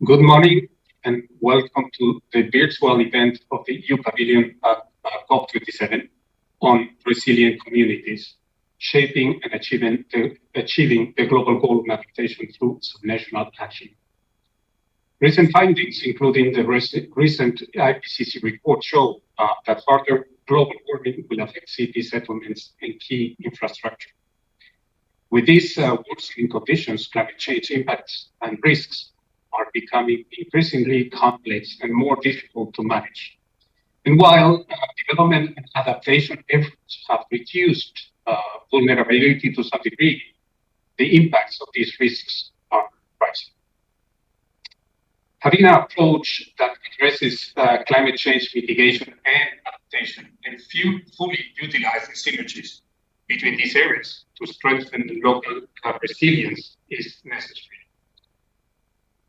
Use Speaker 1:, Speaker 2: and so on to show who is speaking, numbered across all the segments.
Speaker 1: Good morning and welcome to the virtual event of the EU Pavilion at COP27 on resilient communities, shaping and achieving the global goal of adaptation through subnational action. Recent findings, including the recent IPCC report, show that further global warming will affect city settlements and key infrastructure. With these worsening conditions, climate change impacts and risks are becoming increasingly complex and more difficult to manage. And while development and adaptation efforts have reduced vulnerability to some degree, the impacts of these risks are rising. Having an approach that addresses climate change mitigation and adaptation and fully utilize the synergies between these areas to strengthen local resilience is necessary.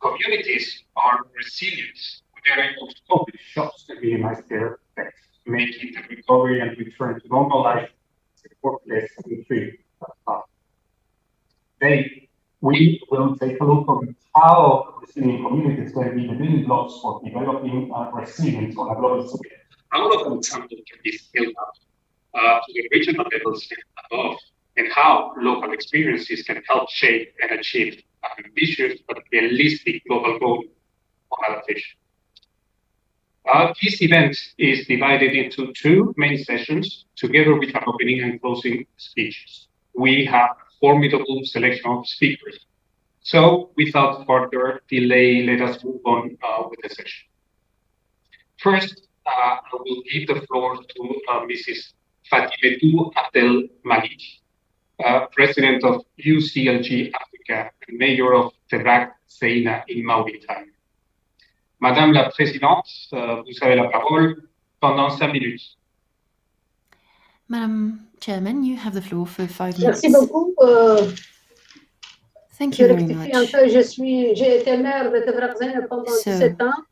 Speaker 1: Communities are resilient when they're able to cope with shocks and minimize their effects, making the recovery and return to normal life effortless and free. Today, we will take a look at how resilient communities can be the building blocks for developing resilience on a global scale. How local example can be scaled up to the regional levels and above, and how local experiences can help shape and achieve an ambitious but realistic global goal of adaptation. This event is divided into two main sessions, together with an opening and closing speeches. We have a formidable selection of speakers. So, without further delay, let us move on with the session. First, I will give the floor to Mrs. Fatimetou Abdel Malik, President of UCLG Africa and Mayor of Tebrak Zeina in Mauritania. Madame la Présidente, vous avez la parole pendant 5 minutes.
Speaker 2: Madam Chairman, you have the floor for 5 minutes.
Speaker 3: Merci beaucoup.
Speaker 2: Thank you very much.
Speaker 3: J'ai été maire de Tebrak Zeina pendant 17 ans.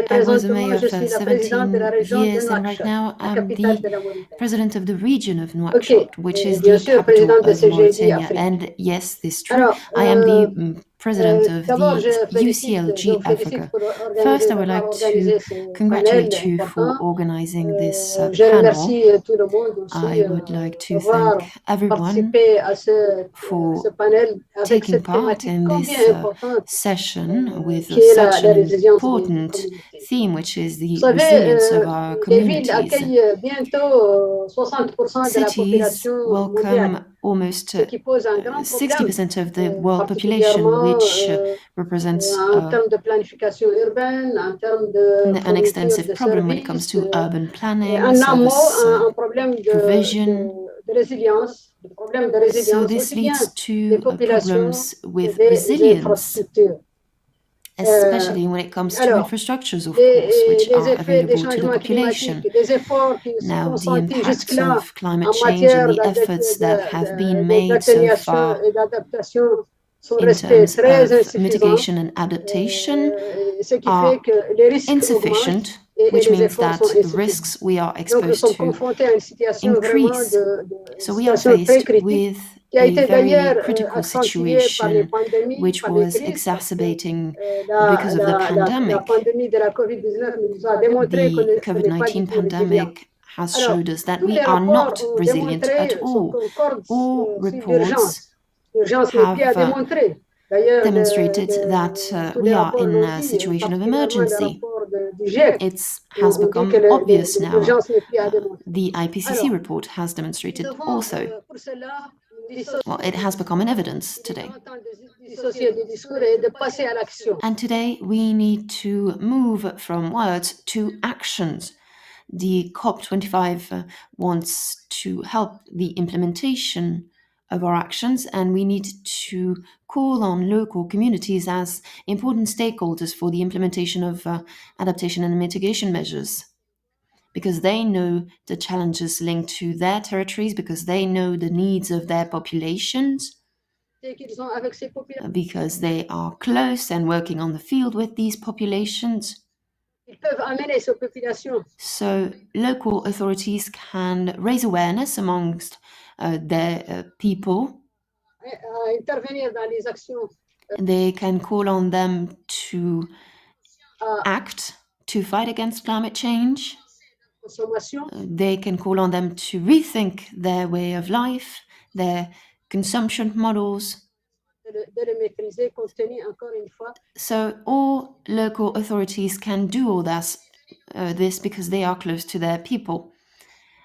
Speaker 2: I was a mayor for 17 years, and right now I'm the president of the region of Nouakchott, which is the capital of Mauritania. And yes, this is true. I am the president of the UCLG Africa. First, I would like to congratulate you for organizing this panel. I would like to thank everyone for taking part in this session with such an important theme, which is the resilience of our communities. Cities welcome almost 60% of the world population, which represents an extensive problem when it comes to urban planning, service provision. So this leads to problems with resilience, especially when it comes to infrastructures, of course, which are available to the population. Now, the impacts of climate change and the efforts that have been made so far in terms of mitigation and adaptation are insufficient, which means that the risks we are exposed to increase. So we are faced with a very critical situation, which was exacerbating because of the pandemic. The COVID-19 pandemic has showed us that we are not resilient at all. All reports have demonstrated that we are in a situation of emergency. It has become obvious now. The IPCC report has demonstrated also. Well, it has become an evidence today. And today we need to move from words to actions. The COP25 wants to help the implementation of our actions, and we need to call on local communities as important stakeholders for the implementation of adaptation and mitigation measures, because they know the challenges linked to their territories, because they know the needs of their populations, because they are close and working on the field with these populations. So local authorities can raise awareness amongst their people They can call on them to act to fight against climate change. They can call on them to rethink their way of life, their consumption models. So all local authorities can do all this because they are close to their people.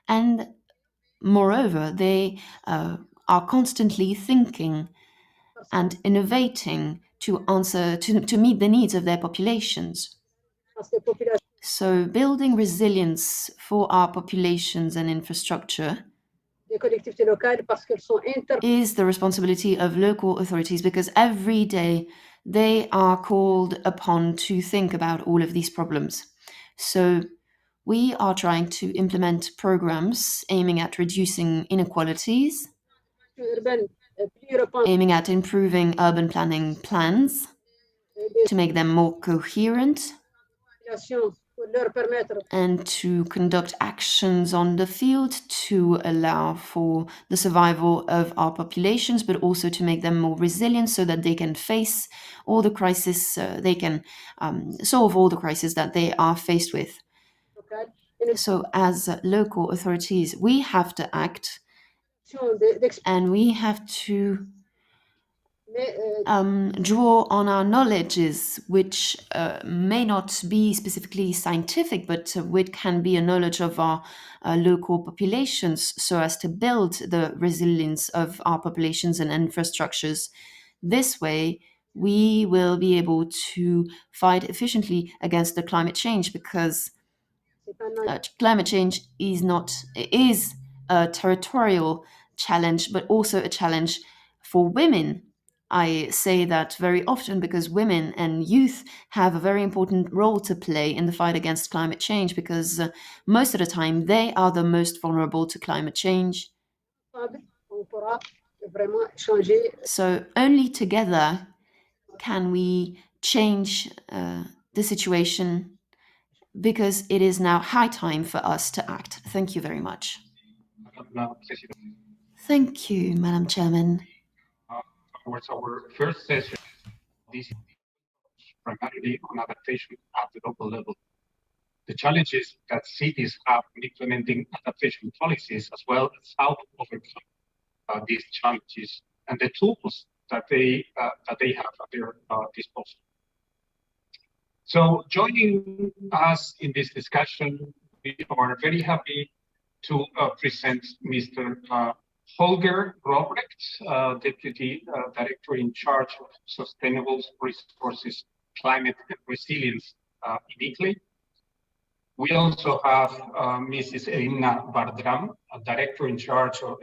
Speaker 2: And moreover, they are constantly thinking and innovating to meet the needs of their populations. So building resilience for our populations and infrastructure is the responsibility of local authorities, because every day they are called upon to think about all of these problems. So we are trying to implement programs aiming at reducing inequalities, aiming at improving urban planning plans to make them more coherent, and to conduct actions on the field to allow for the survival of our populations, but also to make them more resilient so that they can face all the crises, they can solve all the crises that they are faced with. So as local authorities, we have to act, and we have to draw on our knowledges, which may not be specifically scientific, but which can be a knowledge of our local populations, so as to build the resilience of our populations and infrastructures. This way, we will be able to fight efficiently against the climate change, because climate change is a territorial challenge, but also a challenge for women. I say that very often because women and youth have a very important role to play in the fight against climate change, because most of the time they are the most vulnerable to climate change. So only together can we change the situation, because it is now high time for us to act. Thank you very much. Thank you, Madam Chairman.
Speaker 1: Towards our first session, this is primarily on adaptation at the local level. The challenges that cities have in implementing adaptation policies, as well as how to overcome these challenges, and the tools that they have at their disposal. So joining us in this discussion, we are very happy to present Mr. Holger Robrecht, Deputy Director in charge of Sustainable Resources, Climate and Resilience in Italy. We also have Mrs. Elina Bardram, Director in charge of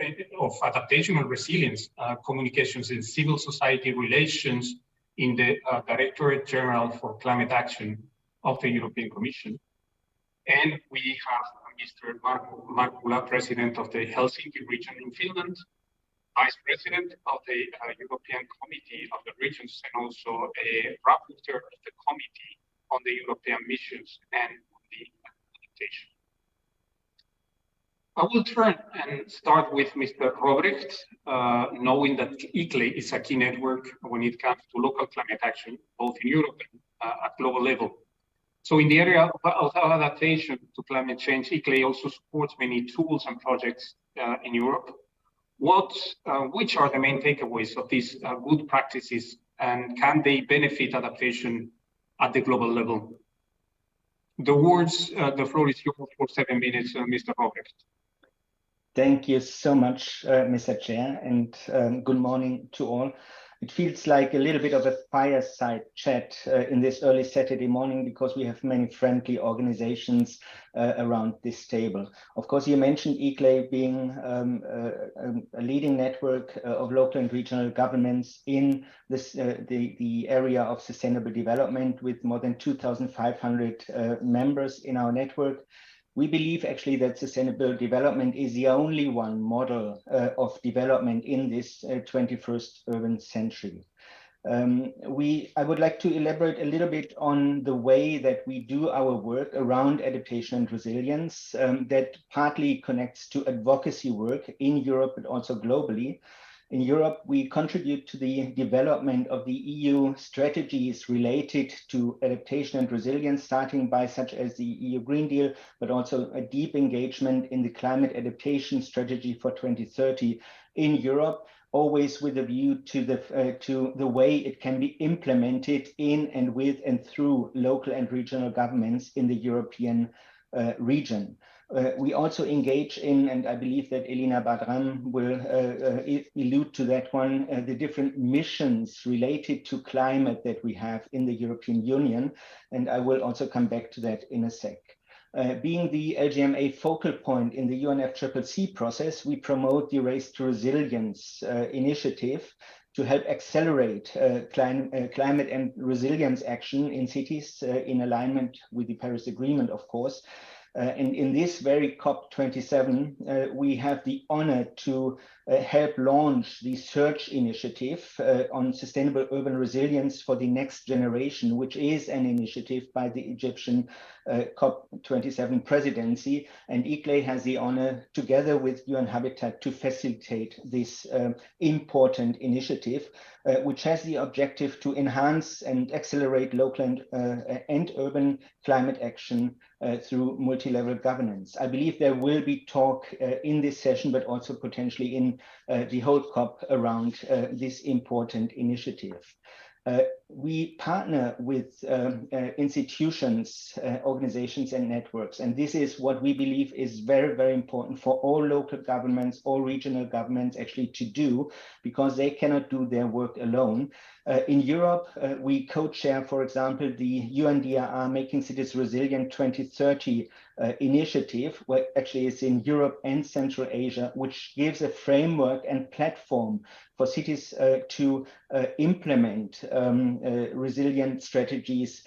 Speaker 1: Adaptation and Resilience, Communications and Civil Society Relations in the Directorate General for Climate Action of the European Commission. And we have Mr. Marko Markula, President of the Helsinki region in Finland, Vice President of the European Committee of the Regions, and also a rapporteur of the Committee on the European Missions and the Adaptation. I will turn and start with Mr. Robrecht, knowing that ICLE is a key network when it comes to local climate action, both in Europe and at global level. So in the area of adaptation to climate change, ICLE also supports many tools and projects in Europe. Which are the main takeaways of these good practices, and can they benefit adaptation at the global level? The floor is yours for 7 minutes, Mr. Robrecht.
Speaker 4: Thank you so much, Mr. Chair, and good morning to all. It feels like a little bit of a fireside chat in this early Saturday morning, because we have many friendly organizations around this table. Of course, you mentioned ICLE being a leading network of local and regional governments in this, the area of sustainable development, with more than 2,500 members in our network. We believe actually that sustainable development is the only one model of development in this 21st urban century. I would like to elaborate a little bit on the way that we do our work around adaptation and resilience, that partly connects to advocacy work in Europe, but also globally. In Europe, we contribute to the development of the EU strategies related to adaptation and resilience, starting by such as the EU Green Deal, but also a deep engagement in the climate adaptation strategy for 2030 in Europe, always with a view to the way it can be implemented in and with and through local and regional governments in the European region. We also engage in, and I believe that Elina Badran will allude to that one, the different missions related to climate that we have in the European Union, and I will also come back to that in a sec. Being the LGMA focal point in the UNFCCC process, we promote the Race to Resilience initiative to help accelerate climate and resilience action in cities in alignment with the Paris Agreement, of course. And in this very COP27, we have the honor to help launch the Search initiative on sustainable urban resilience for the next generation, which is an initiative by the Egyptian COP27 presidency. And ICLEI has the honor, together with UN Habitat, to facilitate this important initiative, which has the objective to enhance and accelerate local and urban climate action through multi-level governance. I believe there will be talk in this session, but also potentially in the whole COP around this important initiative. We partner with institutions, organizations, and networks. And this is what we believe is very, very important for all local governments, all regional governments actually to do, because they cannot do their work alone. In Europe, we co-chair, for example, the UNDRR Making Cities Resilient 2030 initiative, where actually it's in Europe and Central Asia, which gives a framework and platform for cities to implement resilient strategies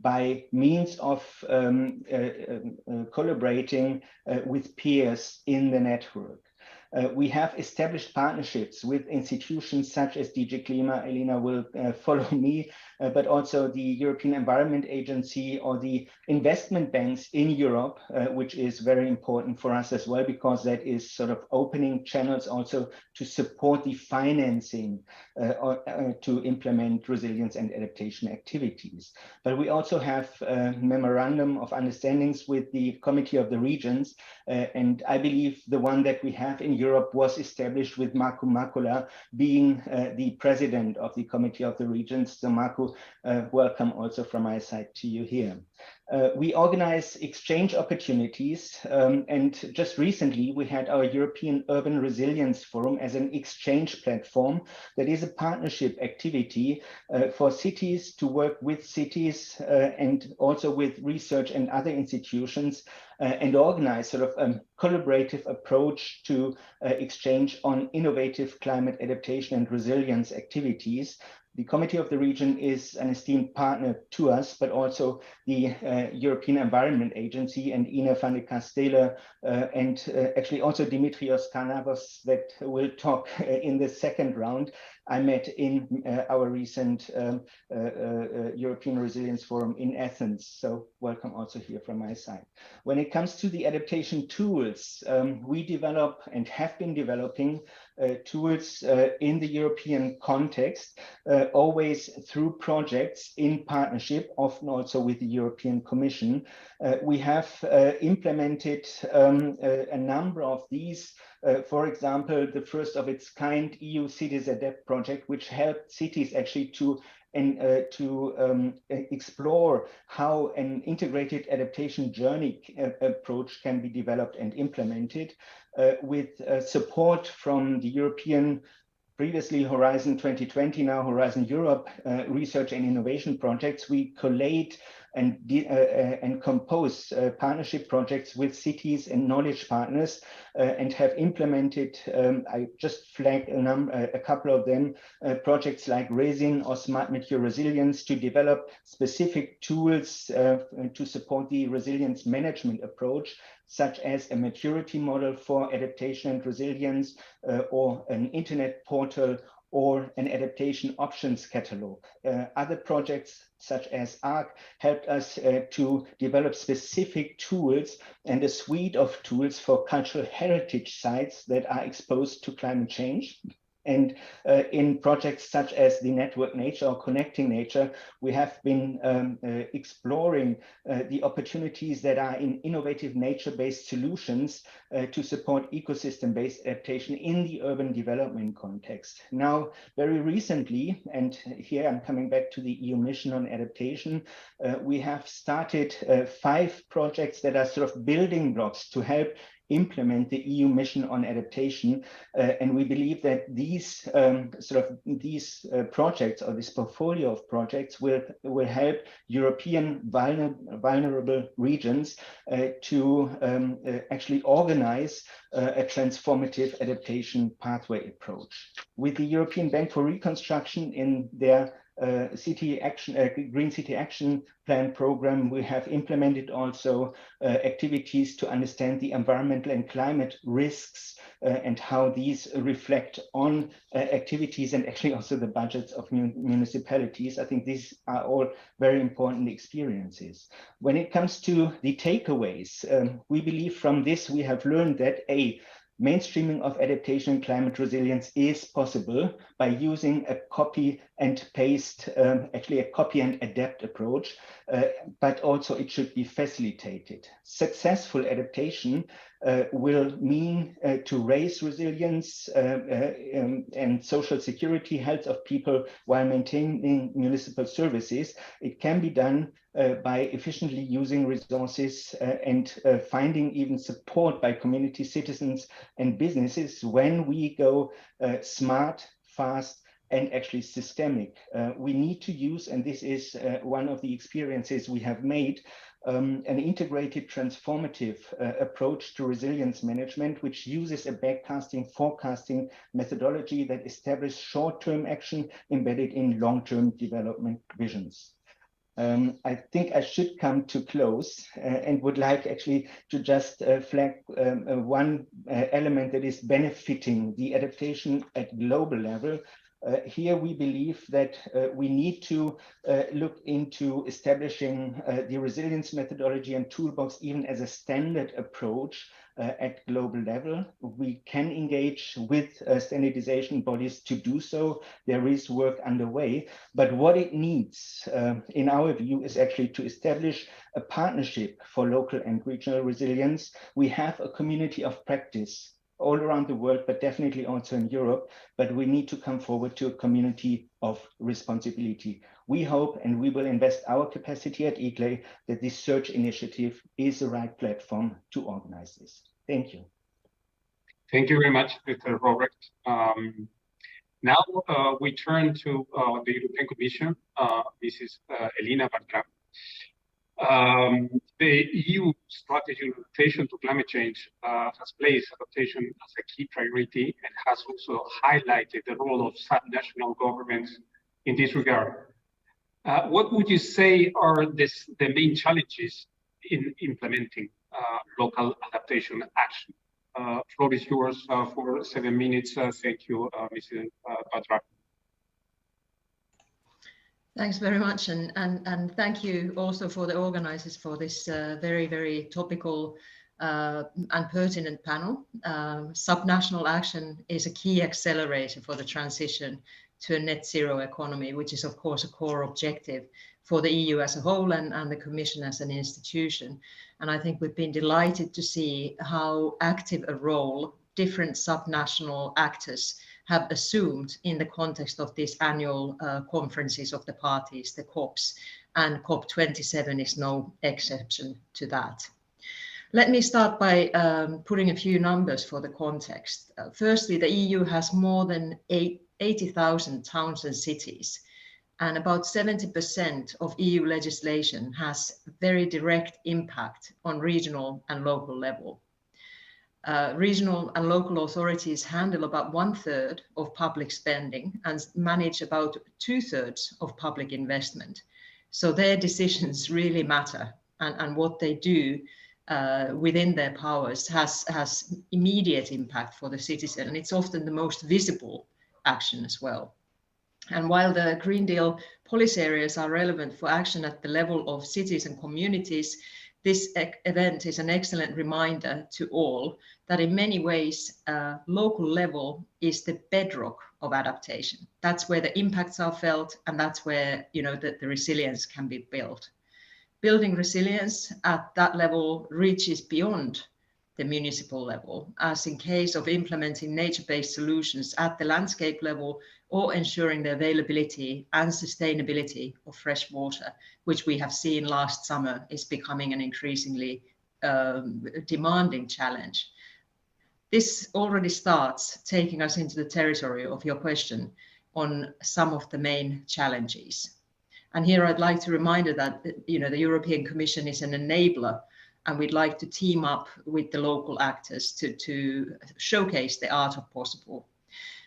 Speaker 4: by means of collaborating with peers in the network. We have established partnerships with institutions such as DG Klima, Elina will follow me, but also the European Environment Agency or the investment banks in Europe, which is very important for us as well, because that is sort of opening channels also to support the financing to implement resilience and adaptation activities. But we also have a memorandum of understandings with the Committee of the Regions, and I believe the one that we have in Europe was established with Marco Makula being the president of the Committee of the Regions. So Marco, welcome also from my side to you here. We organize exchange opportunities, and just recently we had our European Urban Resilience Forum as an exchange platform that is a partnership activity for cities to work with cities and also with research and other institutions and organize sort of a collaborative approach to exchange on innovative climate adaptation and resilience activities. The Committee of the Region is an esteemed partner to us, but also the European Environment Agency and Ina van der Kastelen and actually also Dimitrios Karnavos that will talk in the second round. I met in our recent European Resilience Forum in Athens. So welcome also here from my side. When it comes to the adaptation tools, we develop and have been developing tools in the European context, always through projects in partnership, often also with the European Commission. We have implemented a number of these. For example, the first of its kind EU Cities Adapt project, which helped cities actually to explore how an integrated adaptation journey approach can be developed and implemented with support from the European, previously Horizon 2020, now Horizon Europe research and innovation projects. We collate and compose partnership projects with cities and knowledge partners and have implemented, I just flagged a couple of them, projects like RESIN or Smart Material Resilience to develop specific tools to support the resilience management approach, such as a maturity model for adaptation and resilience or an internet portal or an adaptation options catalog. Other projects such as ARC helped us to develop specific tools and a suite of tools for cultural heritage sites that are exposed to climate change. And in projects such as the Network Nature or Connecting Nature, we have been exploring the opportunities that are in innovative nature-based solutions to support ecosystem-based adaptation in the urban development context. Now, very recently, and here I'm coming back to the EU mission on adaptation, we have started 5 projects that are sort of building blocks to help implement the EU mission on adaptation, and we believe that these projects, or this portfolio of projects, will help European vulnerable regions to actually organize a transformative adaptation pathway approach. With the European Bank for Reconstruction in their Green City Action Plan program, we have implemented also activities to understand the environmental and climate risks and how these reflect on activities and actually also the budgets of municipalities. I think these are all very important experiences. When it comes to the takeaways, we believe from this we have learned that mainstreaming of adaptation and climate resilience is possible by using a copy and paste, actually a copy and adapt approach, but also it should be facilitated. Successful adaptation will mean to raise resilience and social security, health of people while maintaining municipal services. It can be done by efficiently using resources and finding even support by community citizens and businesses when we go smart, fast, and actually systemic. We need to use, and this is one of the experiences we have made, an integrated transformative approach to resilience management, which uses a backcasting, forecasting methodology that establishes short-term action embedded in long-term development visions. I think I should come to close and would like actually to just flag one element that is benefiting the adaptation at global level. Here we believe that we need to look into establishing the resilience methodology and toolbox even as a standard approach at global level. We can engage with standardization bodies to do so. There is work underway, but what it needs, in our view, is actually to establish a partnership for local and regional resilience. We have a community of practice all around the world, but definitely also in Europe, but we need to come forward to a community of responsibility. We hope, and we will invest our capacity at ICLEI, that this search initiative is the right platform to organize this. Thank you.
Speaker 1: Thank you very much, Mr. Robert. Now we turn to the European Commission, Mrs. Elina Bartra. The EU strategy in adaptation to climate change has placed adaptation as a key priority and has also highlighted the role of subnational governments in this regard. What would you say are the main challenges in implementing local adaptation action? Floor is yours for 7 minutes. Thank you, Mrs. Bartra.
Speaker 5: Thanks very much, and thank you also for the organizers for this very, very topical and pertinent panel. Subnational action is a key accelerator for the transition to a net zero economy, which is of course a core objective for the EU as a whole and the Commission as an institution. And I think we've been delighted to see how active a role different subnational actors have assumed in the context of these annual conferences of the parties, the COPs, and COP27 is no exception to that. Let me start by putting a few numbers for the context. Firstly, the EU has more than 80,000 towns and cities, and about 70% of EU legislation has very direct impact on regional and local level. Regional and local authorities handle about 1/3 of public spending and manage about 2/3 of public investment. So their decisions really matter, and what they do within their powers has immediate impact for the citizen, and it's often the most visible action as well. And while the Green Deal policy areas are relevant for action at the level of cities and communities, this event is an excellent reminder to all that in many ways, local level is the bedrock of adaptation. That's where the impacts are felt, and that's where the resilience can be built. Building resilience at that level reaches beyond the municipal level, as in case of implementing nature-based solutions at the landscape level or ensuring the availability and sustainability of fresh water, which we have seen last summer is becoming an increasingly demanding challenge. This already starts taking us into the territory of your question on some of the main challenges. And here I'd like to remind you that the European Commission is an enabler, and we'd like to team up with the local actors to showcase the art of possible.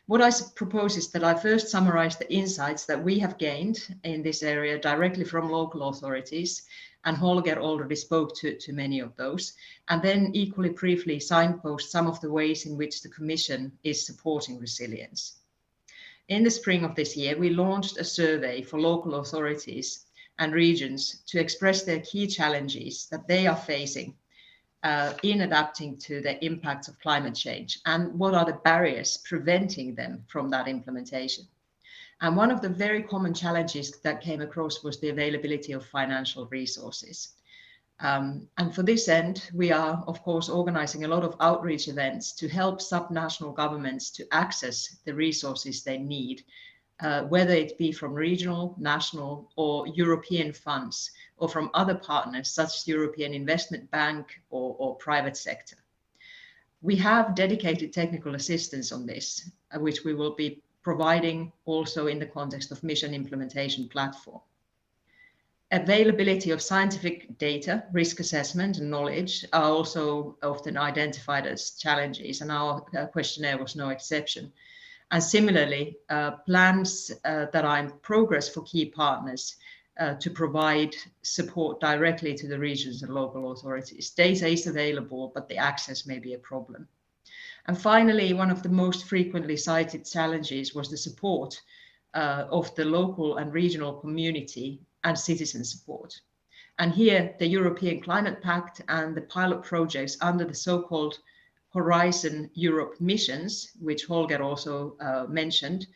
Speaker 5: What I propose is that I first summarize the insights that we have gained in this area directly from local authorities, and Holger already spoke to many of those, and then equally briefly signpost some of the ways in which the Commission is supporting resilience. In the spring of this year, we launched a survey for local authorities and regions to express their key challenges that they are facing in adapting to the impacts of climate change, and what are the barriers preventing them from that implementation. And one of the very common challenges that came across was the availability of financial resources. And for this end, we are, of course, organizing a lot of outreach events to help subnational governments to access the resources they need, whether it be from regional, national, or European funds, or from other partners such as European Investment Bank or private sector. We have dedicated technical assistance on this, which we will be providing also in the context of mission implementation platform. Availability of scientific data, risk assessment, and knowledge are also often identified as challenges, and our questionnaire was no exception. And similarly, plans that are in progress for key partners to provide support directly to the regions and local authorities. Data is available, but the access may be a problem. And finally, one of the most frequently cited challenges was the support of the local and regional community and citizen support. And here, the European Climate Pact and the pilot projects under the so-called Horizon Europe missions, which Holger also mentioned,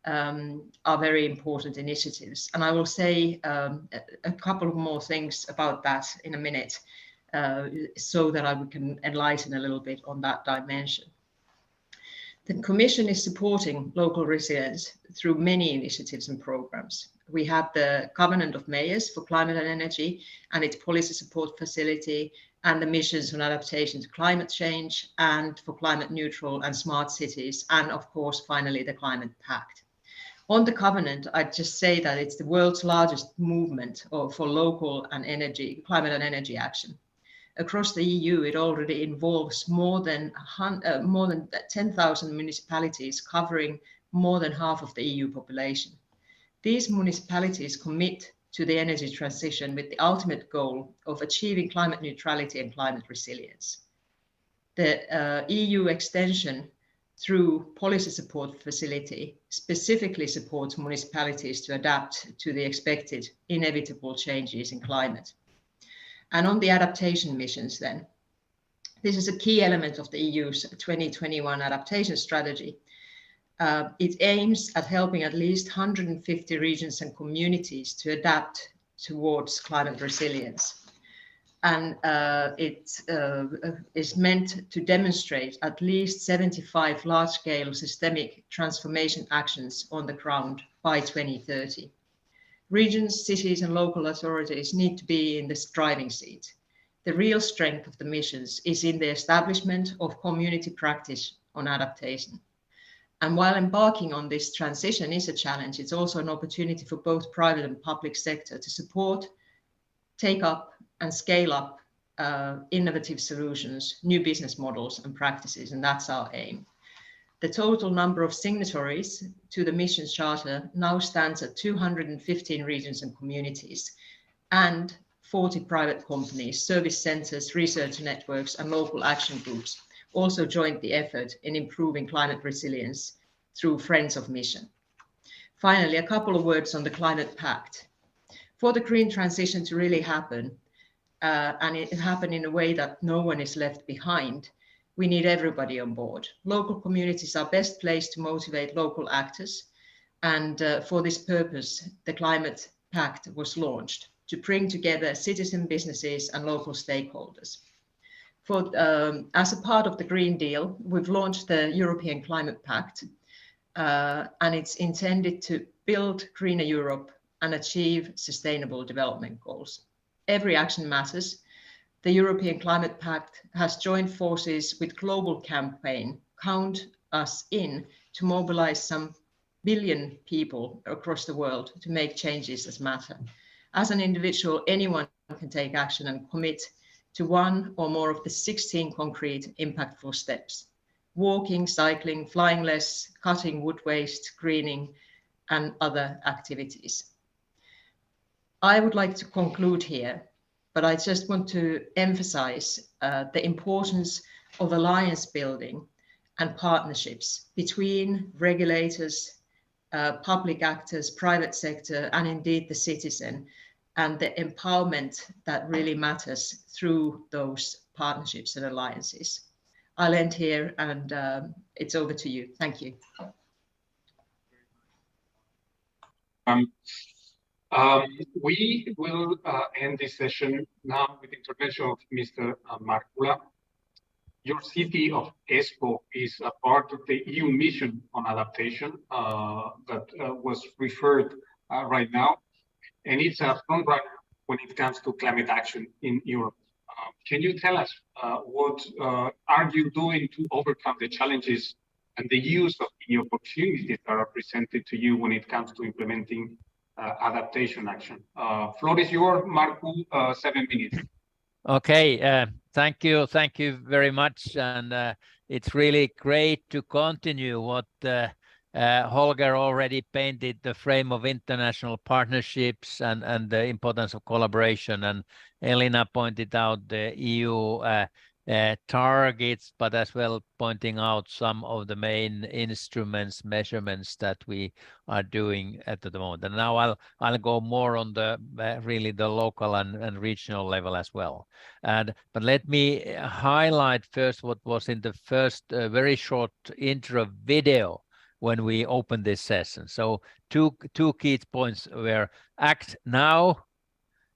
Speaker 5: are very important initiatives. And I will say a couple of more things about that in a minute, so that we can enlighten a little bit on that dimension. The Commission is supporting local resilience through many initiatives and programs. We have the Covenant of Mayors for Climate and Energy and its policy support facility, and the missions on adaptation to climate change and for climate neutral and smart cities, and of course, finally, the Climate Pact. On the Covenant, I'd just say that it's the world's largest movement for local and climate and energy action. Across the EU, it already involves more than 10,000 municipalities covering more than half of the EU population. These municipalities commit to the energy transition with the ultimate goal of achieving climate neutrality and climate resilience. The EU extension through policy support facility specifically supports municipalities to adapt to the expected inevitable changes in climate. And on the adaptation missions then, this is a key element of the EU's 2021 adaptation strategy. It aims at helping at least 150 regions and communities to adapt towards climate resilience. And it is meant to demonstrate at least 75 large-scale systemic transformation actions on the ground by 2030. Regions, cities, and local authorities need to be in this driving seat. The real strength of the missions is in the establishment of community practice on adaptation. And while embarking on this transition is a challenge, it's also an opportunity for both private and public sector to support, take up, and scale up innovative solutions, new business models and practices, and that's our aim. The total number of signatories to the Mission Charter now stands at 215 regions and communities, and 40 private companies, service centers, research networks, and local action groups also joined the effort in improving climate resilience through Friends of Mission. Finally, a couple of words on the Climate Pact. For the green transition to really happen, and it happened in a way that no one is left behind, we need everybody on board. Local communities are best placed to motivate local actors. And for this purpose, the Climate Pact was launched to bring together citizen businesses and local stakeholders. As a part of the Green Deal, we've launched the European Climate Pact, and it's intended to build greener Europe and achieve sustainable development goals. Every action matters. The European Climate Pact has joined forces with global campaign Count Us In to mobilize some billion people across the world to make changes that matter. As an individual, anyone can take action and commit to one or more of the 16 concrete impactful steps: walking, cycling, flying less, cutting wood waste, greening, and other activities. I would like to conclude here, but I just want to emphasize the importance of alliance building and partnerships between regulators, public actors, private sector, and indeed the citizen, and the empowerment that really matters through those partnerships and alliances. I'll end here, and it's over to you. Thank you.
Speaker 1: We will end this session now with the intervention of Mr. Markula. Your city of Espoo is a part of the EU mission on adaptation that was referred right now, and it's a front runner when it comes to climate action in Europe. Can you tell us what are you doing to overcome the challenges and the use of the opportunities that are presented to you when it comes to implementing adaptation action? Floor is yours, Marco, 7 minutes.
Speaker 6: Okay, thank you very much, and it's really great to continue what Holger already painted the frame of international partnerships and the importance of collaboration, and Elina pointed out the EU targets, but as well pointing out some of the main instruments, measurements that we are doing at the moment. And now I'll go more on the really the local and regional level as well. But let me highlight first what was in the first very short intro video when we opened this session. So two key points were act now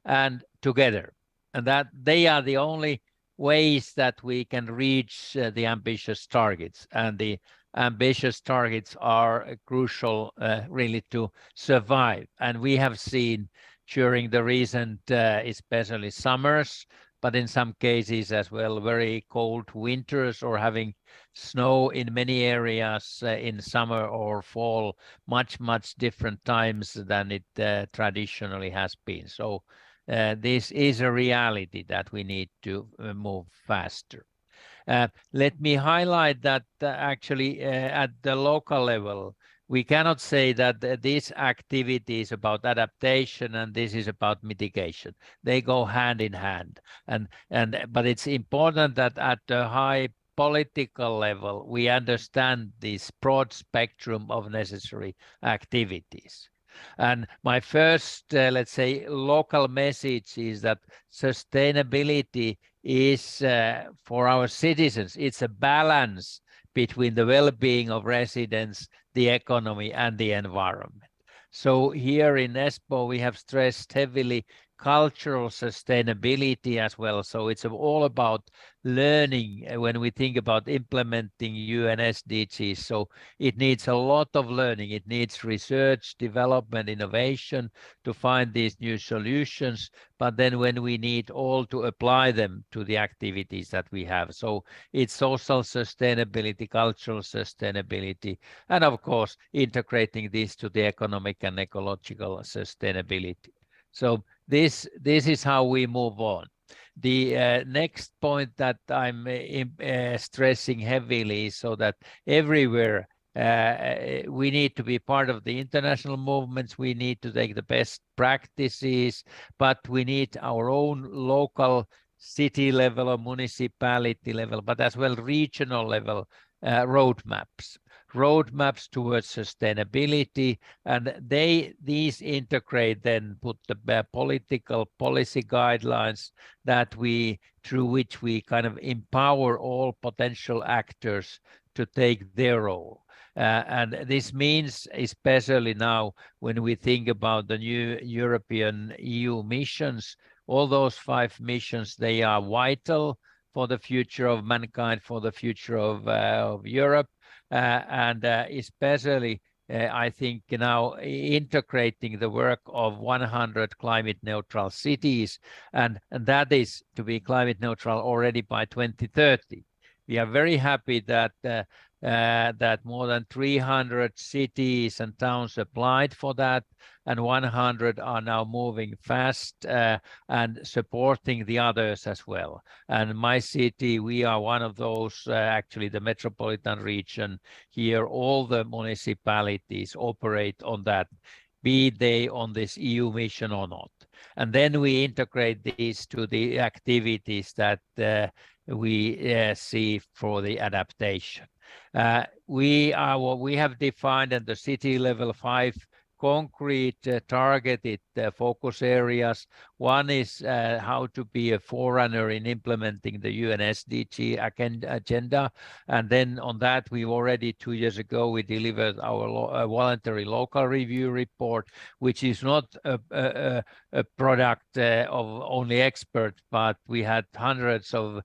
Speaker 6: and together, and that they are the only ways that we can reach the ambitious targets, and the ambitious targets are crucial really to survive. And we have seen during the recent especially summers, but in some cases as well very cold winters, or having snow in many areas in summer or fall, much different times than it traditionally has been. So this is a reality that we need to move faster. Let me highlight that actually at the local level, we cannot say that this activity is about adaptation and this is about mitigation. They go hand in hand. But it's important that at the high political level, we understand this broad spectrum of necessary activities. And my first, let's say, local message is that sustainability is for our citizens, it's a balance between the well-being of residents, the economy, and the environment. So here in Espoo, we have stressed heavily cultural sustainability as well. So it's all about learning when we think about implementing UN SDGs. So it needs a lot of learning. It needs research, development, innovation to find these new solutions. But then when we need all to apply them to the activities that we have. So it's social sustainability, cultural sustainability, and of course, integrating this to the economic and ecological sustainability. So this is how we move on. The next point that I'm stressing heavily is so that everywhere we need to be part of the international movements. We need to take the best practices, but we need our own local city level or municipality level, but as well regional level roadmaps. roadmaps towards sustainability, and these integrate then put the political policy guidelines that through which we kind of empower all potential actors to take their role. And this means, especially now when we think about the new European EU missions, all those 5 missions, they are vital for the future of mankind, for the future of Europe, and especially I think now integrating the work of 100 climate neutral cities, and that is to be climate neutral already by 2030. We are very happy that that more than 300 cities and towns applied for that, and 100 are now moving fast and supporting the others as well. And my city, we are one of those, actually the metropolitan region here, all the municipalities operate on that, be they on this EU mission or not. And then we integrate these to the activities that we see for the adaptation. We have defined at the city level 5 concrete targeted focus areas. One is how to be a forerunner in implementing the UN SDG agenda. And then on that, we already 2 years ago, we delivered our voluntary local review report, which is not a product of only experts, but we had hundreds of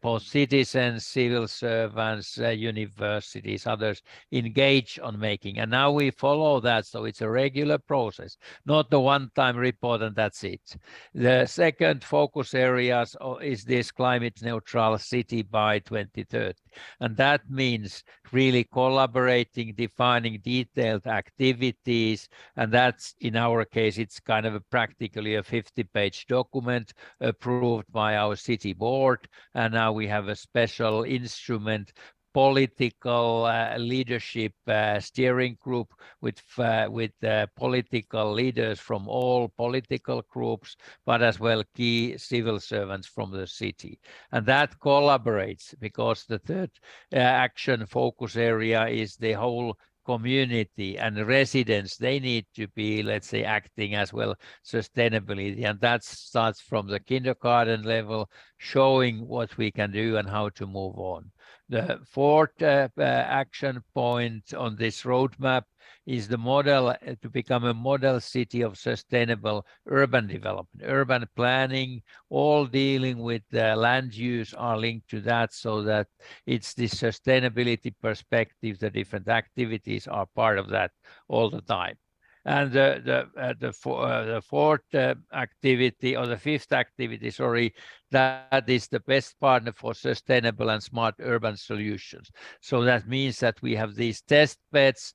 Speaker 6: both citizens, civil servants, universities, others engage on making. And now we follow that, so it's a regular process, not the one-time report and that's it. The second focus areas is this climate neutral city by 2030. And that means really collaborating, defining detailed activities. And that's, in our case, it's kind of practically a 50-page document approved by our city board. And now we have a special instrument, political leadership steering group with political leaders from all political groups, but as well key civil servants from the city. And that collaborates because the third action focus area is the whole community and residents. They need to be, let's say, acting as well sustainability, and that starts from the kindergarten level, showing what we can do and how to move on. The fourth action point on this roadmap is the model to become a model city of sustainable urban development, urban planning, all dealing with land use are linked to that, so that it's the sustainability perspective, the different activities are part of that all the time. And the fourth activity, or the fifth activity, sorry, that is the best partner for sustainable and smart urban solutions. So that means that we have these test beds,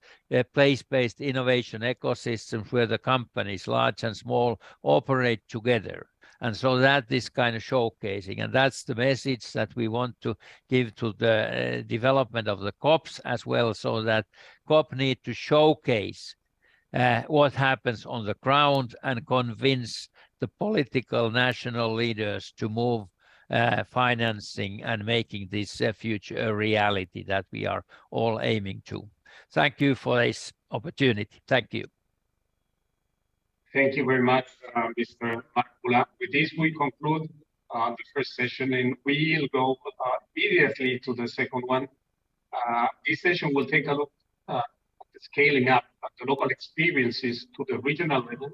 Speaker 6: place-based innovation ecosystems where the companies, large and small, operate together. And so that is kind of showcasing, and that's the message that we want to give to the development of the COPs as well, so that COP need to showcase what happens on the ground and convince the political national leaders to move financing and making this future a reality that we are all aiming to. Thank you for this opportunity. Thank you.
Speaker 1: Thank you very much, Mr. Markula. With this, we conclude the first session, and we'll go immediately to the second one. This session will take a look at the scaling up of the local experiences to the regional level,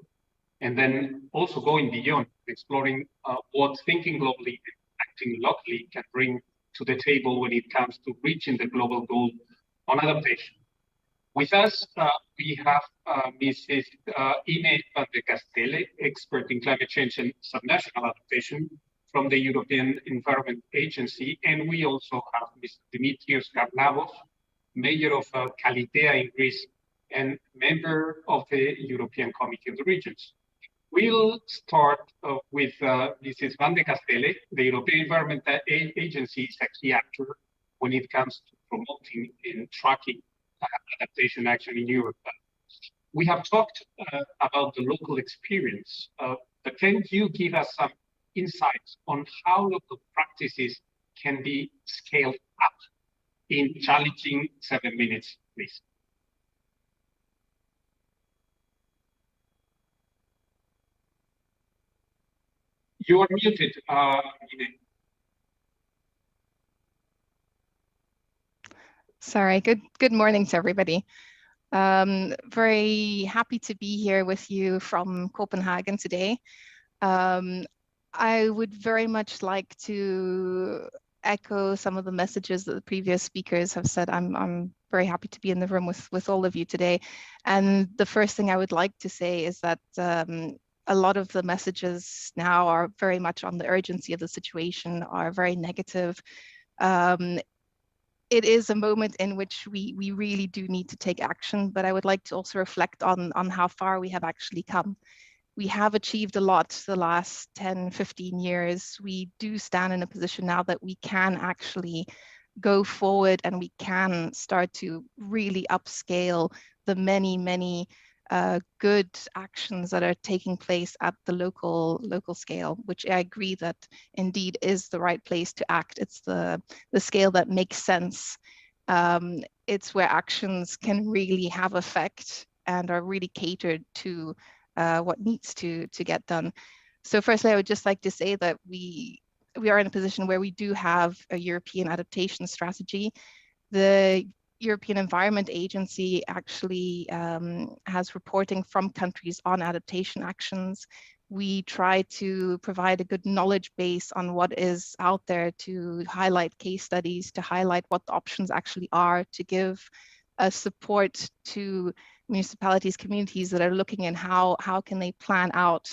Speaker 1: and then also going beyond, exploring what thinking globally and acting locally can bring to the table when it comes to reaching the global goal on adaptation. With us, we have Mrs. Ine van de Castelle, expert in climate change and subnational adaptation from the European Environment Agency. And we also have Mr. Dimitrios Karnavos, Mayor of Kalitea in Greece and member of the European Committee of the Regions. We'll start with Mrs. van de Castelle. The European Environment Agency is a key actor when it comes to promoting and tracking adaptation action in Europe. We have talked about the local experience, but can you give us some insights on how local practices can be scaled up in challenging 7 minutes? please. You are muted.
Speaker 7: Sorry, good morning to everybody. Very happy to be here with you from Copenhagen today. I would very much like to echo some of the messages that the previous speakers have said. I'm very happy to be in the room with all of you today. And the first thing I would like to say is that a lot of the messages now are very much on the urgency of the situation, are very negative. It is a moment in which we really do need to take action, but I would like to also reflect on how far we have actually come. We have achieved a lot the last 10, 15 years. We do stand in a position now that we can actually go forward and we can start to really upscale the many good actions that are taking place at the local scale, which I agree that indeed is the right place to act. It's the scale that makes sense. It's where actions can really have effect and are really catered to what needs to get done. So firstly, I would just like to say that we are in a position where we do have a European adaptation strategy. The European Environment Agency actually has reporting from countries on adaptation actions. We try to provide a good knowledge base on what is out there, to highlight case studies, to highlight what the options actually are, to give support to municipalities, communities that are looking in how can they plan out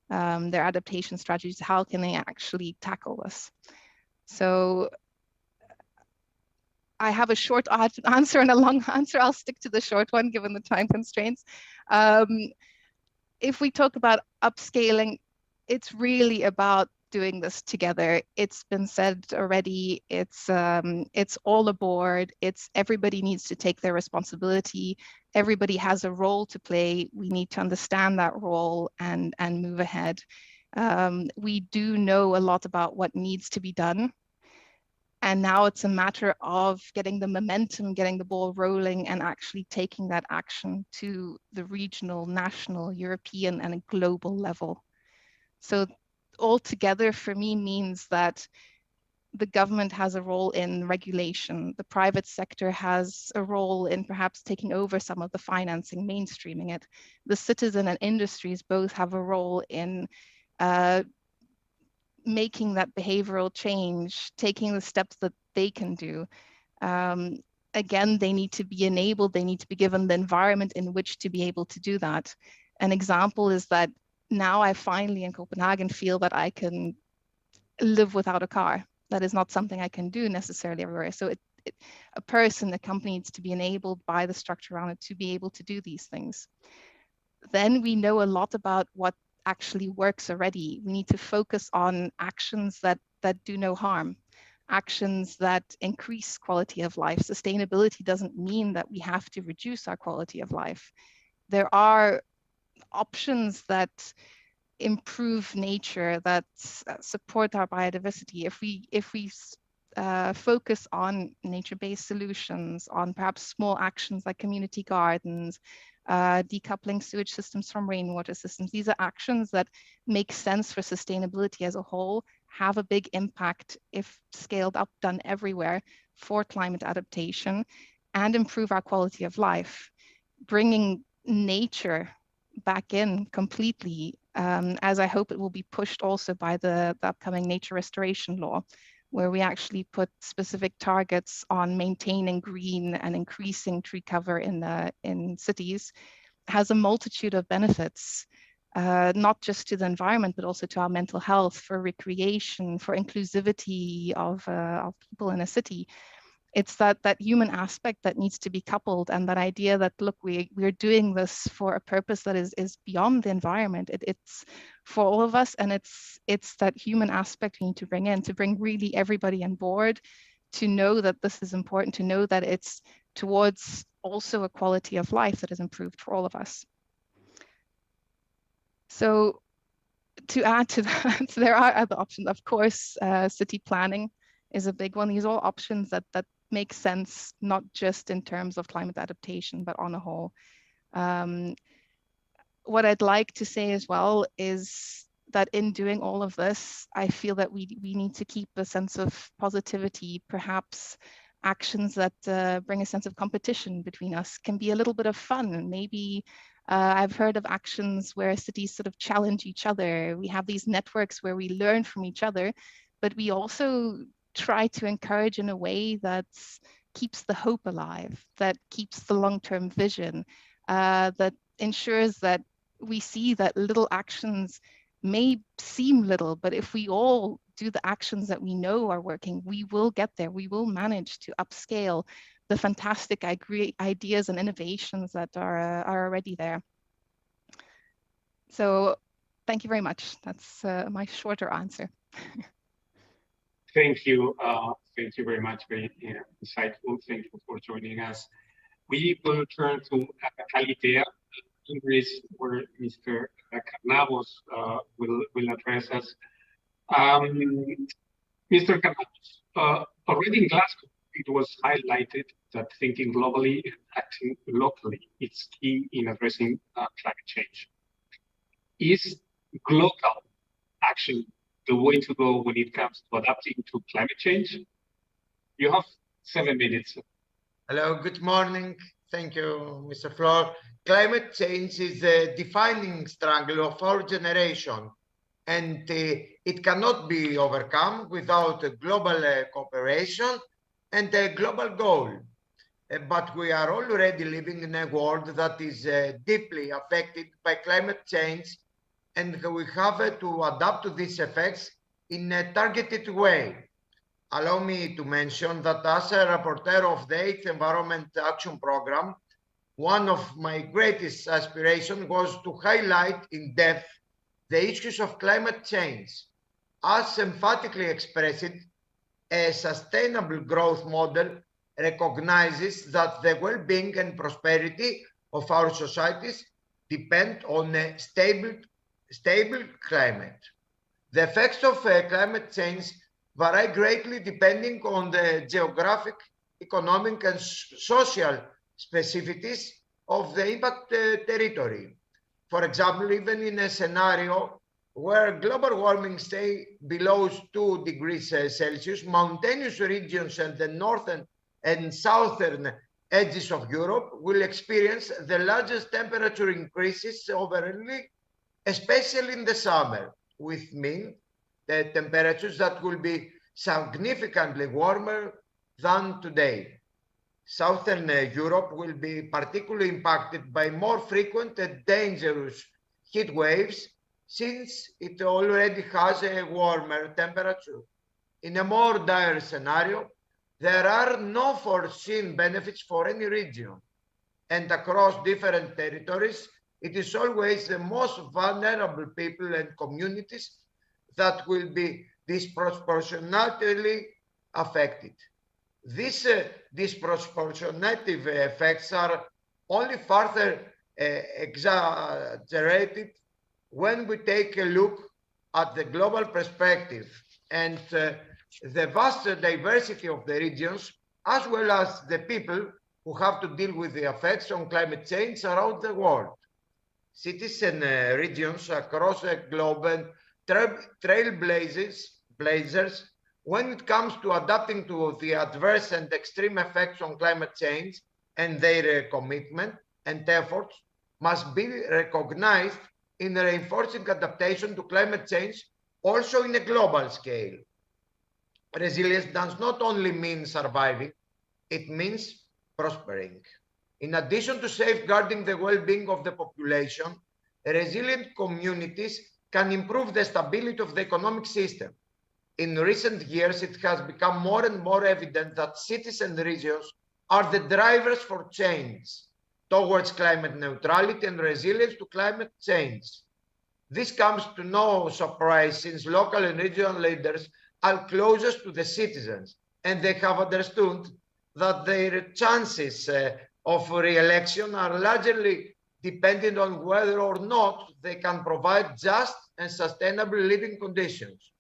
Speaker 7: their adaptation strategies, how can they actually tackle this. So I have a short answer and a long answer. I'll stick to the short one given the time constraints. If we talk about upscaling, it's really about doing this together. It's been said already, it's all aboard. It's everybody needs to take their responsibility. Everybody has a role to play. We need to understand that role and move ahead. We do know a lot about what needs to be done. And now it's a matter of getting the momentum, getting the ball rolling, and actually taking that action to the regional, national, European, and a global level. So altogether for me means that the government has a role in regulation. The private sector has a role in perhaps taking over some of the financing, mainstreaming it. The citizen and industries both have a role in making that behavioral change, taking the steps that they can do. Again, they need to be enabled, they need to be given the environment in which to be able to do that. An example is that now I finally in Copenhagen feel that I can live without a car. That is not something I can do necessarily everywhere. So a person, a company needs to be enabled by the structure around it to be able to do these things. Then we know a lot about what actually works already. We need to focus on actions that do no harm, actions that increase quality of life. Sustainability doesn't mean that we have to reduce our quality of life. There are options that improve nature, that support our biodiversity. If we focus on nature-based solutions, on perhaps small actions like community gardens, decoupling sewage systems from rainwater systems. These are actions that make sense for sustainability as a whole, have a big impact if scaled up, done everywhere for climate adaptation, and improve our quality of life. Bringing nature back in completely, as I hope it will be pushed also by the upcoming nature restoration law, where we actually put specific targets on maintaining green and increasing tree cover in cities, has a multitude of benefits, not just to the environment, but also to our mental health, for recreation, for inclusivity of people in a city. It's that human aspect that needs to be coupled, and that idea that, look, we're doing this for a purpose that is beyond the environment. It's for all of us, and it's that human aspect we need to bring in, to bring really everybody on board, to know that this is important, to know that it's towards also a quality of life that is improved for all of us. So to add to that, there are other options. Of course, city planning is a big one. These are all options that makes sense, not just in terms of climate adaptation, but on a whole. What I'd like to say as well is that in doing all of this, I feel that we need to keep a sense of positivity. Perhaps actions that bring a sense of competition between us can be a little bit of fun. Maybe I've heard of actions where cities sort of challenge each other. We have these networks where we learn from each other, but we also try to encourage in a way that keeps the hope alive, that keeps the long-term vision, that ensures that we see that little actions may seem little, but if we all do the actions that we know are working, we will get there. We will manage to upscale the fantastic ideas and innovations that are already there. So thank you very much. That's my shorter answer.
Speaker 1: Thank you. Thank you very much. Very insightful. Thank you for joining us. We will turn to Calitea, in Greece, where Mr. Karnavos will address us. Mr. Karnavos, already in Glasgow, it was highlighted that thinking globally and acting locally is key in addressing climate change. Is global action the way to go when it comes to adapting to climate change? You have 7 minutes.
Speaker 8: Hello, good morning. Thank you, Mr. Flor. Climate change is a defining struggle of our generation, and it cannot be overcome without a global cooperation and a global goal. But we are already living in a world that is deeply affected by climate change, and we have to adapt to these effects in a targeted way. Allow me to mention that as a rapporteur of the 8th Environment Action Programme, one of my greatest aspirations was to highlight in depth the issues of climate change. As emphatically expressed, a sustainable growth model recognizes that the well-being and prosperity of our societies depend on a stable climate. The effects of climate change vary greatly depending on the geographic, economic, and social specificities of the impact territory. For example, even in a scenario where global warming stays below 2 degrees Celsius, mountainous regions and the northern and southern edges of Europe will experience the largest temperature increases overall, especially in the summer, with mean temperatures that will be significantly warmer than today. Southern Europe will be particularly impacted by more frequent and dangerous heat waves, since it already has a warmer temperature. In a more dire scenario, there are no foreseen benefits for any region, and across different territories, it is always the most vulnerable people and communities that will be disproportionately affected. These disproportionate effects are only further exaggerated when we take a look at the global perspective and the vast diversity of the regions, as well as the people who have to deal with the effects on climate change around the world. Cities and regions across the globe and trailblazers when it comes to adapting to the adverse and extreme effects on climate change, and their commitment and efforts must be recognized in reinforcing adaptation to climate change also in a global scale. Resilience does not only mean surviving, it means prospering. In addition to safeguarding the well-being of the population, resilient communities can improve the stability of the economic system. In recent years, it has become more and more evident that cities and regions are the drivers for change towards climate neutrality and resilience to climate change. This comes to no surprise, since local and regional leaders are closest to the citizens, and they have understood that their chances of re-election are largely dependent on whether or not they can provide just and sustainable living conditions.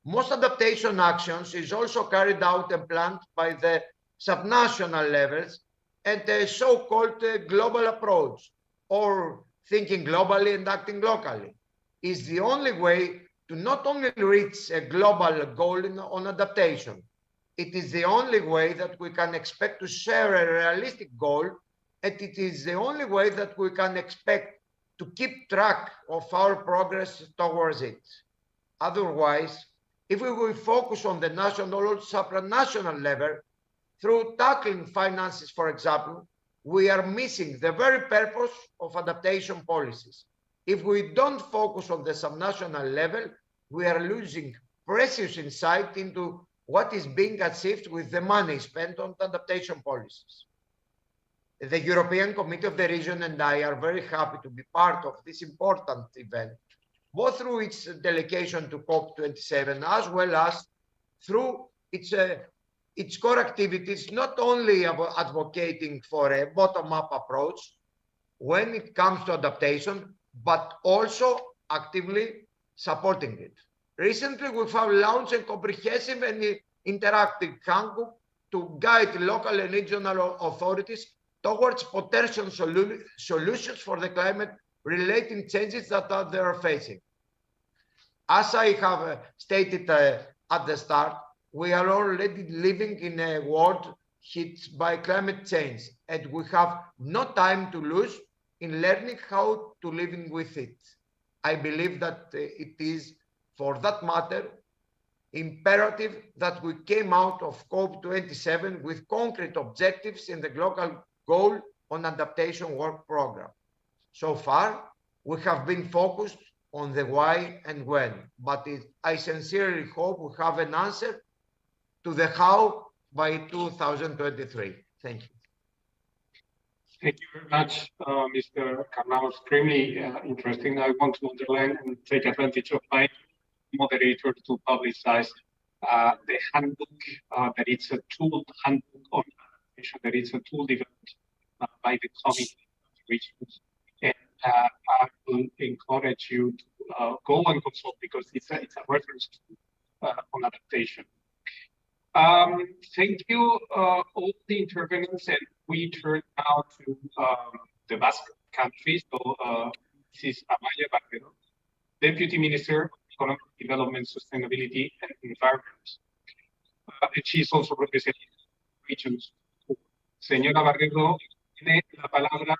Speaker 8: Most adaptation actions is also carried out and planned by the subnational levels, and a so-called global approach, or thinking globally and acting locally, is the only way to not only reach a global goal on adaptation. It is the only way that we can expect to share a realistic goal, and it is the only way that we can expect to keep track of our progress towards it. Otherwise, if we will focus on the national or supranational level, through tackling finances, for example, we are missing the very purpose of adaptation policies. If we don't focus on the subnational level, we are losing precious insight into what is being achieved with the money spent on adaptation policies. The European Committee of the Region and I are very happy to be part of this important event, both through its delegation to COP27 as well as through its core activities, not only about advocating for a bottom-up approach when it comes to adaptation, but also actively supporting it. Recently, we have launched a comprehensive and interactive handbook to guide local and regional authorities towards potential solutions for the climate-related changes that they are facing. As I have stated at the start, we are already living in a world hit by climate change, and we have no time to lose in learning how to live with it. I believe that it is, for that matter, imperative that we came out of COP27 with concrete objectives in the global goal on adaptation work program. So far, we have been focused on the why and when, but I sincerely hope we have an answer to the how by 2023. Thank you.
Speaker 1: Thank you very much, Mr. Carnal. Extremely interesting. I want to underline and take advantage of my moderator to publicize the handbook, that it's a tool handbook on adaptation, that it's a tool developed by the Committee of Regions. And I will encourage you to go and consult, because it's a reference on adaptation. Thank you, all the intervenants, and we turn now to the Basque Country. So this is Amaya Barrero, Deputy Minister of Economic Development, Sustainability and Environment. And she is also representing regions. Señora Barrero, tiene la palabra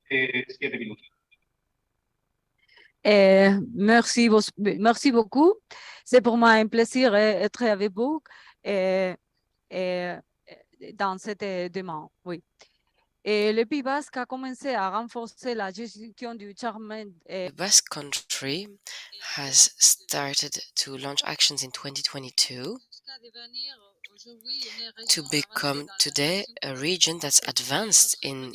Speaker 1: 7 minutos.
Speaker 9: Merci beaucoup. C'est pour moi un plaisir d'être avec vous dans cette demande. Oui. Et le Pays Basque a commencé à renforcer la gestion du Sharm-el-Sheikh.
Speaker 10: The Basque Country has started to launch actions in 2022 to become today a region that's advanced in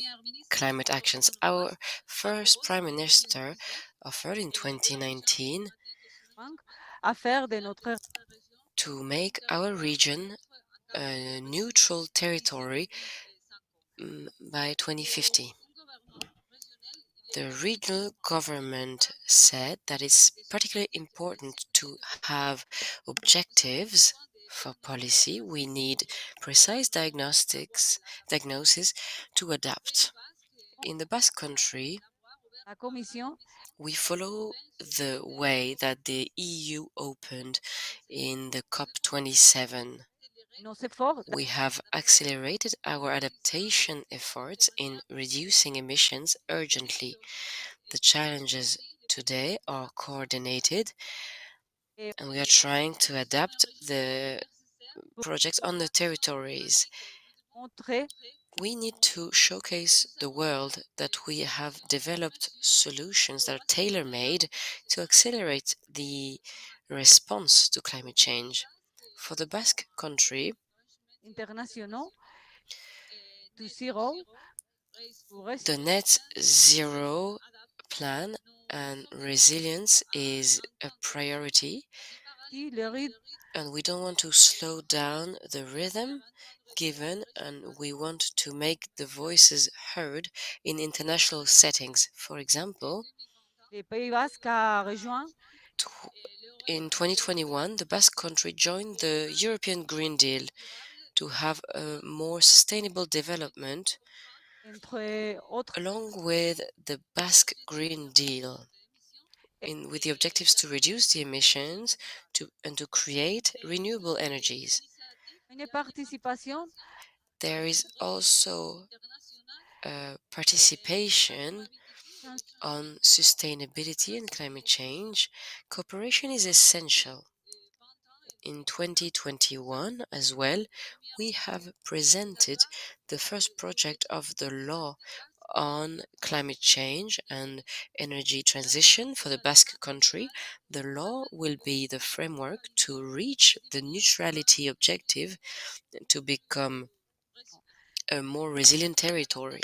Speaker 10: climate actions. Our first Prime Minister offered in 2019 to make our region a neutral territory by 2050. The regional government said that it's particularly important to have objectives for policy. We need precise diagnosis to adapt. In the Basque Country, we follow the way that the EU opened in the COP27. We have accelerated our adaptation efforts in reducing emissions urgently. The challenges today are coordinated, and we are trying to adapt the projects on the territories. We need to showcase the world that we have developed solutions that are tailor-made to accelerate the response to climate change. For the Basque Country, the net zero plan and resilience is a priority, and we don't want to slow down the rhythm given, and we want to make the voices heard in international settings. For example, in 2021, the Basque Country joined the European Green Deal to to have a more sustainable development along with the Basque Green Deal, with the objectives to reduce the emissions and to create renewable energies. There is also participation on sustainability and climate change. Cooperation is essential. In 2021 as well, we have presented the first project of the law on climate change and energy transition for the Basque Country. The law will be the framework to reach the neutrality objective to become a more resilient territory.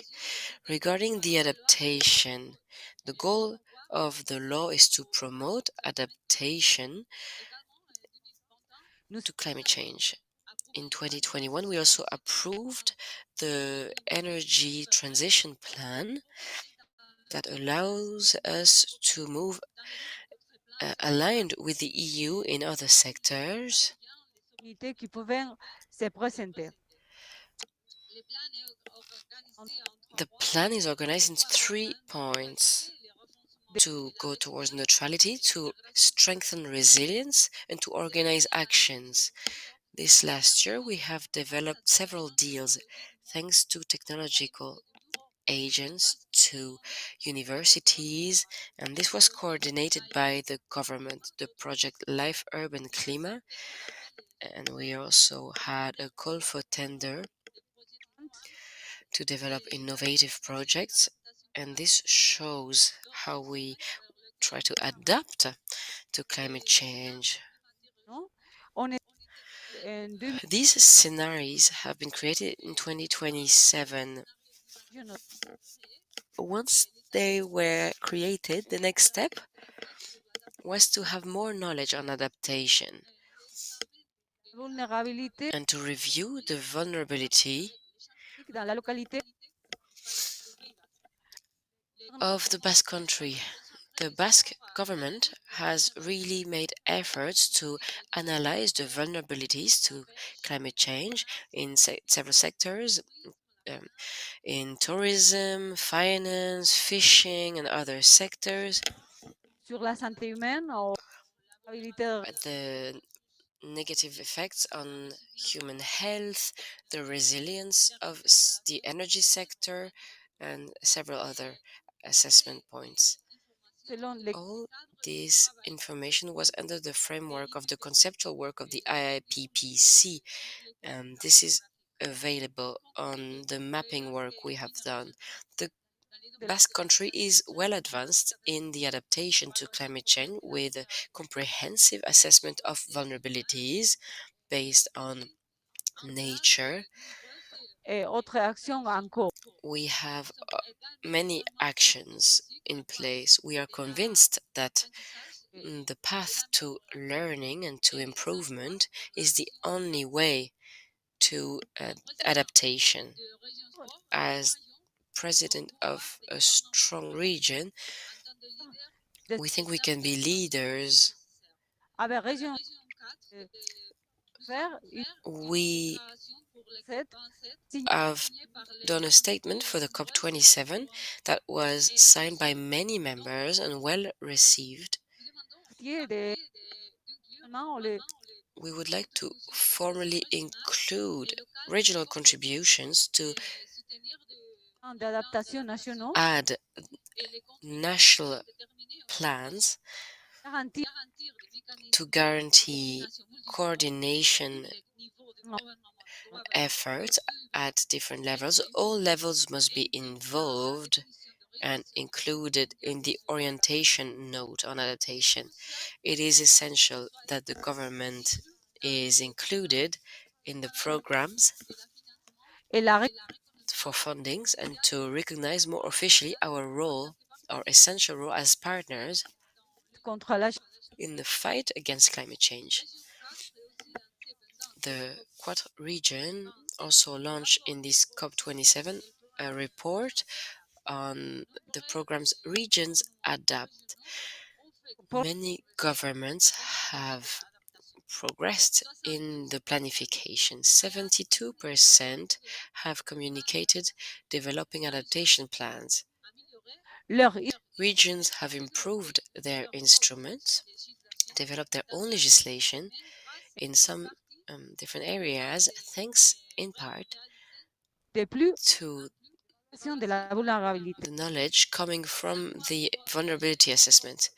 Speaker 10: Regarding the adaptation, the goal of the law is to promote adaptation to climate change. In 2021, we also approved the energy transition plan that allows us to move aligned with the EU in other sectors. The plan is organized into 3 points: to go towards neutrality, to strengthen resilience, and to organize actions. This last year, we have developed several deals thanks to technological agents, to universities, and this was coordinated by the government, the project Life Urban Klima, and we also had a call for tender to develop innovative projects, and this shows how we try to adapt to climate change. These scenarios have been created in 2027. Once they were created, the next step was to have more knowledge on adaptation and to review the vulnerability of the Basque Country. The Basque government has really made efforts to analyze the vulnerabilities to climate change in several sectors, in tourism, finance, fishing, and other sectors. The negative effects on human health, the resilience of the energy sector, and several other assessment points. All this information was under the framework of the conceptual work of the IIPPC, and this is available on the mapping work we have done. The Basque Country is well advanced in the adaptation to climate change with a comprehensive assessment of vulnerabilities based on nature. We have many actions in place. We are convinced that the path to learning and to improvement is the only way to adaptation. As president of a strong region, we think we can be leaders. We have done a statement for the COP27 that was signed by many members and well received. We would like to formally include regional contributions to add national plans to guarantee coordination efforts at different levels. All levels must be involved and included in the orientation note on adaptation. It is essential that the government is included in the programs for fundings and to recognize more officially our role, our essential role as partners in the fight against climate change. The Quad region also launched in this COP27 a report on the program's Regions Adapt. Many governments have progressed in the planification. 72% have communicated developing adaptation plans. Regions have improved their instruments, developed their own legislation in some different areas, thanks in part to the knowledge coming from the vulnerability assessment.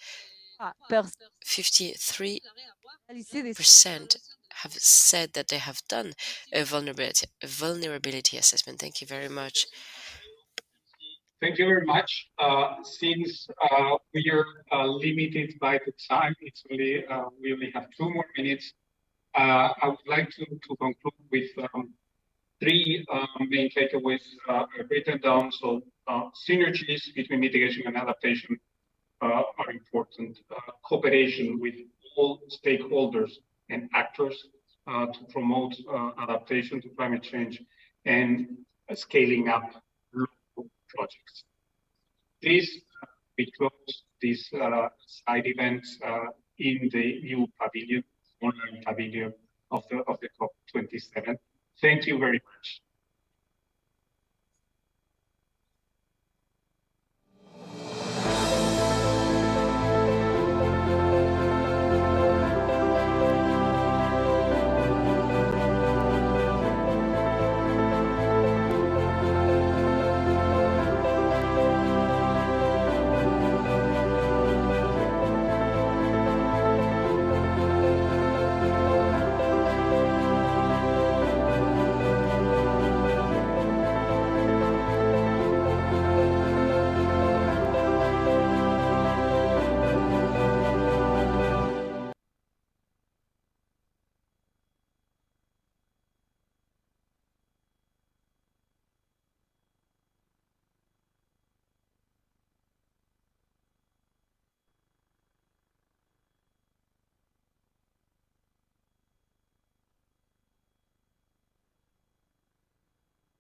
Speaker 10: 53% have said that they have done a vulnerability assessment. Thank you very much.
Speaker 1: Thank you very much. Since we are limited by the time, it's only we only have 2 more minutes. I would like to conclude with 3 main takeaways written down. So synergies between mitigation and adaptation are important. Cooperation with all stakeholders and actors to promote adaptation to climate change, and scaling up local projects. This we close these side events in the new pavilion, online pavilion of the COP27. Thank you very much.